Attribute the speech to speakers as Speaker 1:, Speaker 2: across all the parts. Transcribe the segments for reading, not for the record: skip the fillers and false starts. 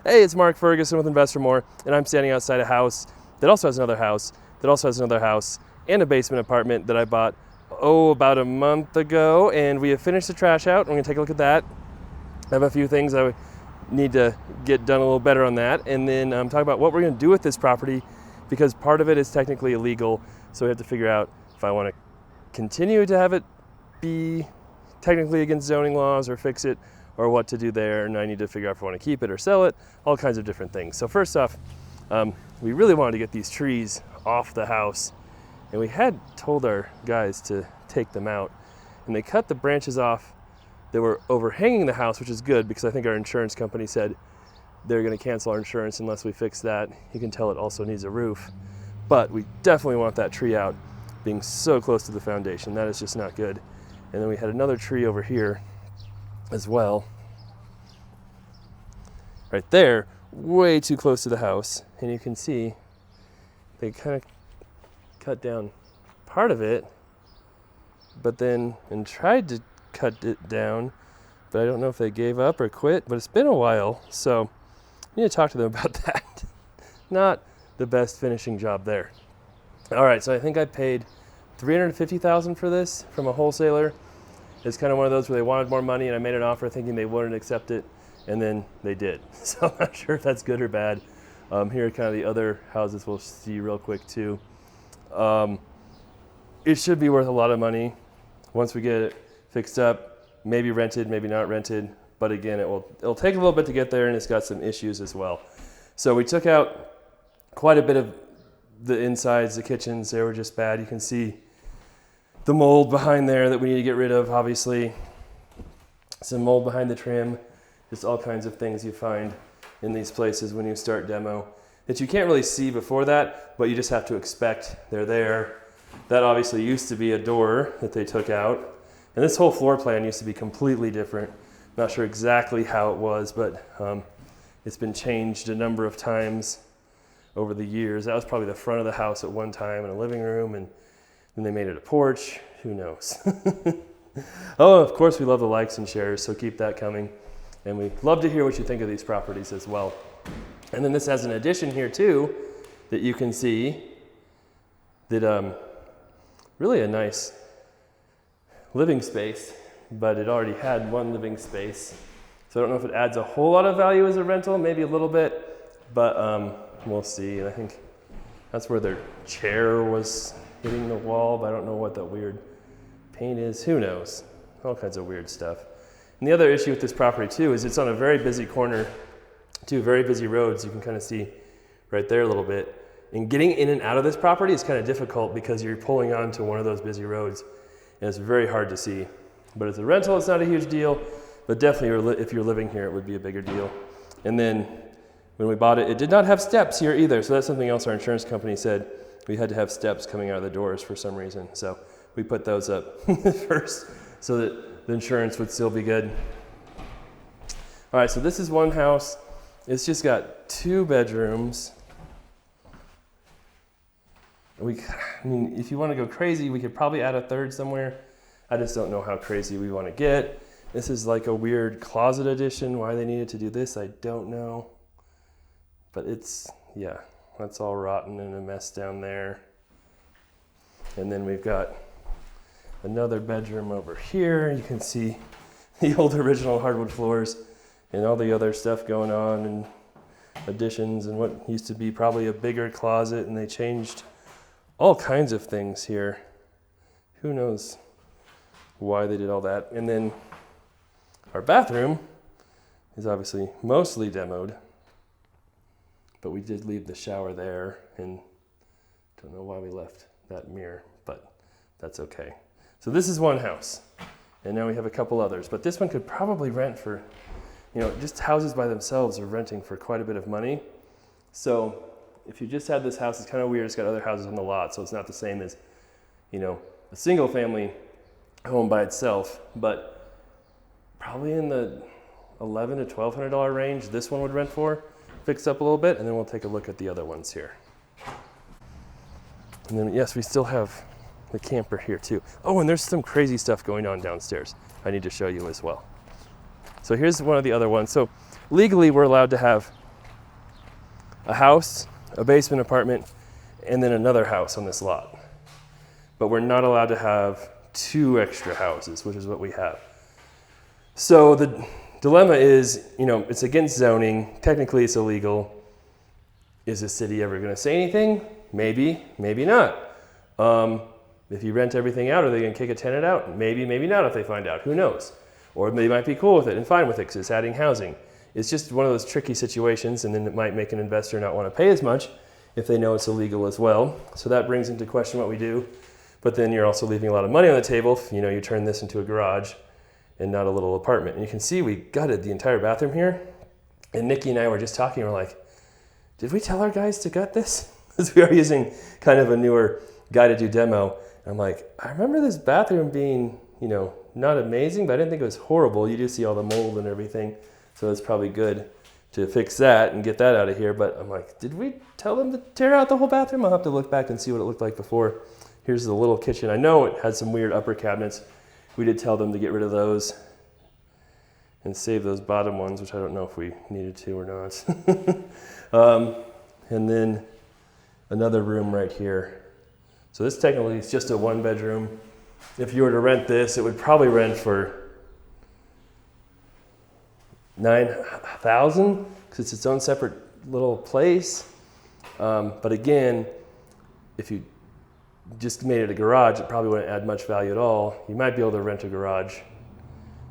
Speaker 1: Hey, it's Mark Ferguson with Investor More, and I'm standing outside a house that also has another house, that also has another house, and a basement apartment that I bought, about a month ago, and we have finished the trash out. I'm gonna take a look at that. I have a few things I need to get done a little better on that, and then talk about what we're gonna do with this property, because part of it is technically illegal, so we have to figure out if I wanna continue to have it be technically against zoning laws or fix it, or what to do there, and I need to figure out if I want to keep it or sell it, all kinds of different things. So first off, we really wanted to get these trees off the house, and we had told our guys to take them out, and they cut the branches off that were overhanging the house, which is good because I think our insurance company said they're going to cancel our insurance unless we fix that. You can tell it also needs a roof, but we definitely want that tree out, being so close to the foundation. That is just not good. And then we had another tree over here as well, right there, way too close to the house, and you can see they kind of cut down part of it, but then and tried to cut it down, but I don't know if they gave up or quit, but it's been a while, so I need to talk to them about that. Not the best finishing job there. All right, so I think I paid $350,000 for this from a wholesaler. It's kind of one of those where they wanted more money, and I made an offer thinking they wouldn't accept it, and then they did. So I'm not sure if that's good or bad. Here are kind of the other houses we'll see real quick too. It should be worth a lot of money once we get it fixed up, maybe rented, maybe not rented, but again, it'll take a little bit to get there, and it's got some issues as well. So we took out quite a bit of the insides, the kitchens, they were just bad. You can see the mold behind there that we need to get rid of, obviously. Some mold behind the trim, just all kinds of things you find in these places when you start demo that you can't really see before that, but you just have to expect they're there. That obviously used to be a door that they took out. And this whole floor plan used to be completely different. Not sure exactly how it was, but it's been changed a number of times over the years. That was probably the front of the house at one time and a living room, and then they made it a porch. Who knows? Oh, of course, we love the likes and shares, so keep that coming. And we love to hear what you think of these properties as well. And then this has an addition here too that you can see that really a nice living space, but it already had one living space. So I don't know if it adds a whole lot of value as a rental, maybe a little bit, but we'll see. And I think that's where their chair was hitting the wall, but I don't know what that weird paint is. Who knows? All kinds of weird stuff. And the other issue with this property too is it's on a very busy corner, two very busy roads. You can kind of see right there a little bit. And getting in and out of this property is kind of difficult because you're pulling onto one of those busy roads, and it's very hard to see. But as a rental, it's not a huge deal, but definitely if you're living here, it would be a bigger deal. And then when we bought it, it did not have steps here either. So that's something else our insurance company said. We had to have steps coming out of the doors for some reason. So we put those up first so that the insurance would still be good. All right, so this is one house. It's just got 2 bedrooms. I mean, if you want to go crazy, we could probably add a 3rd somewhere. I just don't know how crazy we want to get. This is like a weird closet addition. Why they needed to do this, I don't know. But it's, yeah, that's all rotten and a mess down there. And then we've got another bedroom over here. You can see the old original hardwood floors and all the other stuff going on and additions and what used to be probably a bigger closet, and they changed all kinds of things here. Who knows why they did all that. And then our bathroom is obviously mostly demoed, but we did leave the shower there, and don't know why we left that mirror, but that's okay. So this is one house, and now we have a couple others, but this one could probably rent for, just houses by themselves are renting for quite a bit of money. So if you just had this house, it's kind of weird. It's got other houses on the lot, so it's not the same as, a single family home by itself, but probably in the $1,100 to $1,200 range, this one would rent for, fixed up a little bit, and then we'll take a look at the other ones here. And then, yes, we still have the camper here too. Oh, and there's some crazy stuff going on downstairs I need to show you as well. So here's one of the other ones. So legally, we're allowed to have a house, a basement apartment, and then another house on this lot. But we're not allowed to have 2 extra houses, which is what we have. So the dilemma is, it's against zoning. Technically, it's illegal. Is the city ever going to say anything? Maybe, maybe not. If you rent everything out, are they going to kick a tenant out? Maybe, maybe not if they find out. Who knows? Or they might be cool with it and fine with it because it's adding housing. It's just one of those tricky situations, and then it might make an investor not want to pay as much if they know it's illegal as well. So that brings into question what we do. But then you're also leaving a lot of money on the table if you turn this into a garage and not a little apartment. And you can see we gutted the entire bathroom here. And Nikki and I were just talking, we're like, did we tell our guys to gut this? Because we are using kind of a newer guy to do demo. And I'm like, I remember this bathroom being, not amazing, but I didn't think it was horrible. You do see all the mold and everything. So it's probably good to fix that and get that out of here. But I'm like, did we tell them to tear out the whole bathroom? I'll have to look back and see what it looked like before. Here's the little kitchen. I know it had some weird upper cabinets. We did tell them to get rid of those and save those bottom ones, which I don't know if we needed to or not. And then another room right here. So this technically is just a 1-bedroom. If you were to rent this, it would probably rent for $9,000 because it's its own separate little place. But again, if you just made it a garage, it probably wouldn't add much value at all. You might be able to rent a garage,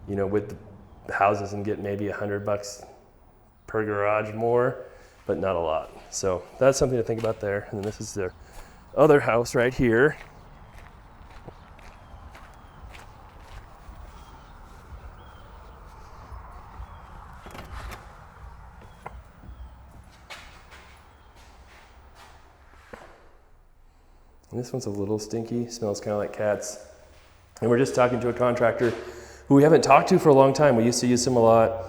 Speaker 1: with the houses and get maybe $100 per garage more, but not a lot. So that's something to think about there. And then this is their other house right here. And this one's a little stinky, smells kind of like cats. And we're just talking to a contractor who we haven't talked to for a long time. We used to use him a lot.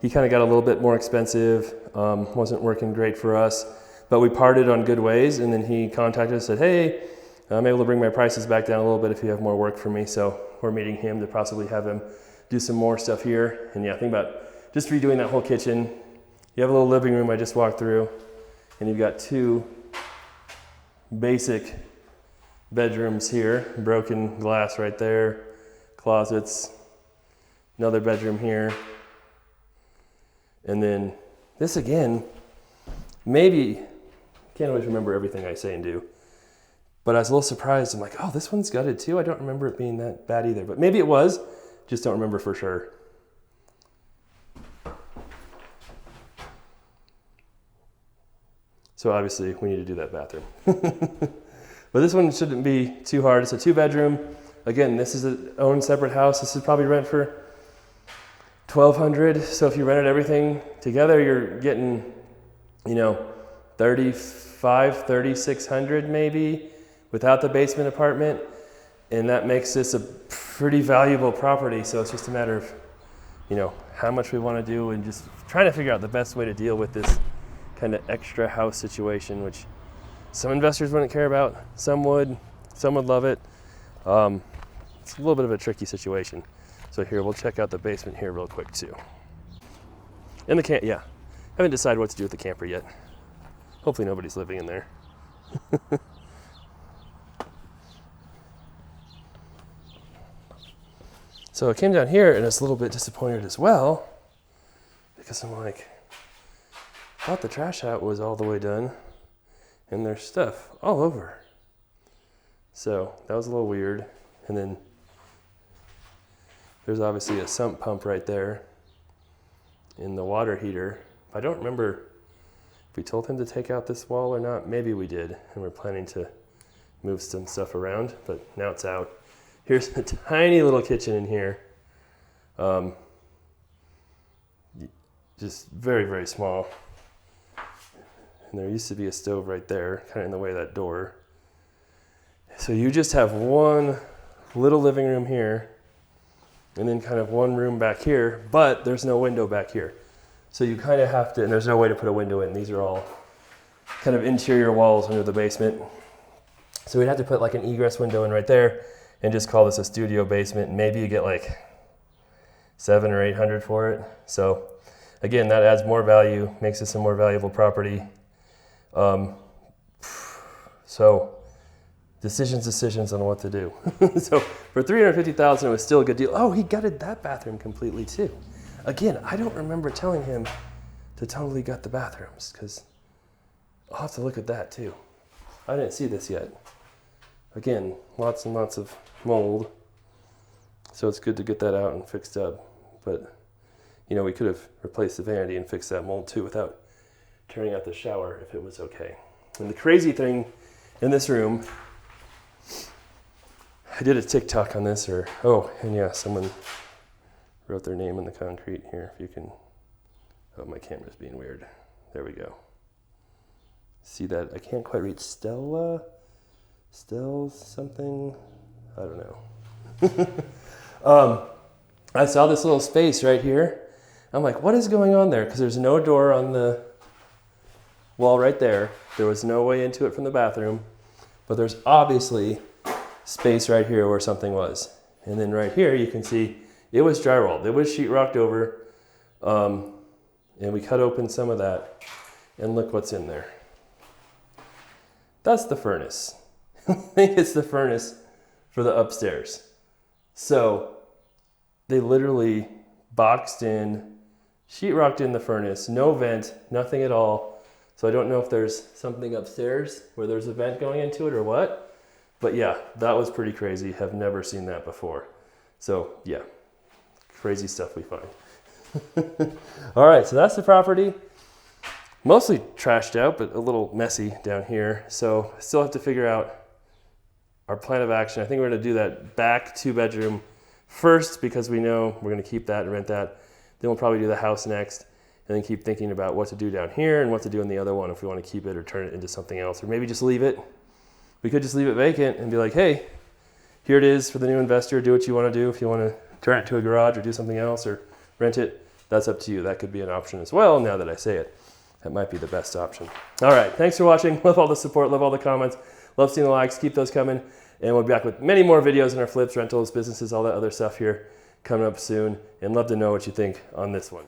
Speaker 1: He kind of got a little bit more expensive, wasn't working great for us, but we parted on good ways. And then he contacted us and said, hey, I'm able to bring my prices back down a little bit if you have more work for me. So we're meeting him to possibly have him do some more stuff here. And yeah, think about just redoing that whole kitchen. You have a little living room I just walked through, and you've got 2 basic bedrooms here, broken glass right there, closets, another bedroom here. And then this again, maybe, can't always remember everything I say and do, but I was a little surprised. I'm like, oh, this one's gutted too. I don't remember it being that bad either, but maybe it was, just don't remember for sure. So obviously we need to do that bathroom. But this one shouldn't be too hard. It's a 2-bedroom. Again, this is its own separate house. This is probably rent for $1,200. So if you rented everything together, you're getting, $3,600 maybe without the basement apartment. And that makes this a pretty valuable property. So it's just a matter of, how much we want to do and just trying to figure out the best way to deal with this kind of extra house situation, which some investors wouldn't care about, some would love it. It's a little bit of a tricky situation. So here, we'll check out the basement here real quick too. And the haven't decided what to do with the camper yet. Hopefully nobody's living in there. So I came down here and I was a little bit disappointed as well, because I'm like, I thought the trash out was all the way done. And there's stuff all over. So that was a little weird. And then there's obviously a sump pump right there in the water heater. I don't remember if we told him to take out this wall or not. Maybe we did, and we're planning to move some stuff around, but now it's out. Here's a tiny little kitchen in here. Just very, very small. And there used to be a stove right there, kind of in the way of that door. So you just have one little living room here, and then kind of one room back here, but there's no window back here. So you kind of have to, and there's no way to put a window in. These are all kind of interior walls under the basement. So we'd have to put like an egress window in right there and just call this a studio basement. And maybe you get like $700 or $800 for it. So again, that adds more value, makes this a more valuable property. So decisions on what to do. So for $350,000, it was still a good deal. Oh, he gutted that bathroom completely too. Again, I don't remember telling him to totally gut the bathrooms, because I'll have to look at that too. I didn't see this yet. Again, lots and lots of mold. So it's good to get that out and fixed up. But, you know, we could have replaced the vanity and fixed that mold too without turning out the shower if it was okay. And the crazy thing in this room, I did a TikTok on this, and yeah, someone wrote their name in the concrete here. If you can, oh, my camera's being weird. There we go. See that? I can't quite read. Stella something? I don't know. I saw this little space right here. I'm like, what is going on there? Because there's no door on the wall right there. There was no way into it from the bathroom. But there's obviously space right here where something was. And then right here, you can see it was drywalled. It was sheetrocked over. And we cut open some of that. And look what's in there. That's the furnace. I think it's the furnace for the upstairs. So they literally boxed in, sheetrocked in the furnace, no vent, nothing at all. So I don't know if there's something upstairs where there's a vent going into it or what. But yeah, that was pretty crazy. Have never seen that before. So yeah, crazy stuff we find. All right, so that's the property. Mostly trashed out, but a little messy down here. So still have to figure out our plan of action. I think we're gonna do that back 2-bedroom first, because we know we're gonna keep that and rent that. Then we'll probably do the house next, and then keep thinking about what to do down here and what to do in the other one if we wanna keep it or turn it into something else, or maybe just leave it. We could just leave it vacant and be like, hey, here it is for the new investor. Do what you wanna do. If you wanna turn it to a garage or do something else or rent it, that's up to you. That could be an option as well, now that I say it. That might be the best option. All right, thanks for watching. Love all the support, love all the comments. Love seeing the likes, keep those coming. And we'll be back with many more videos on our flips, rentals, businesses, all that other stuff here coming up soon. And love to know what you think on this one.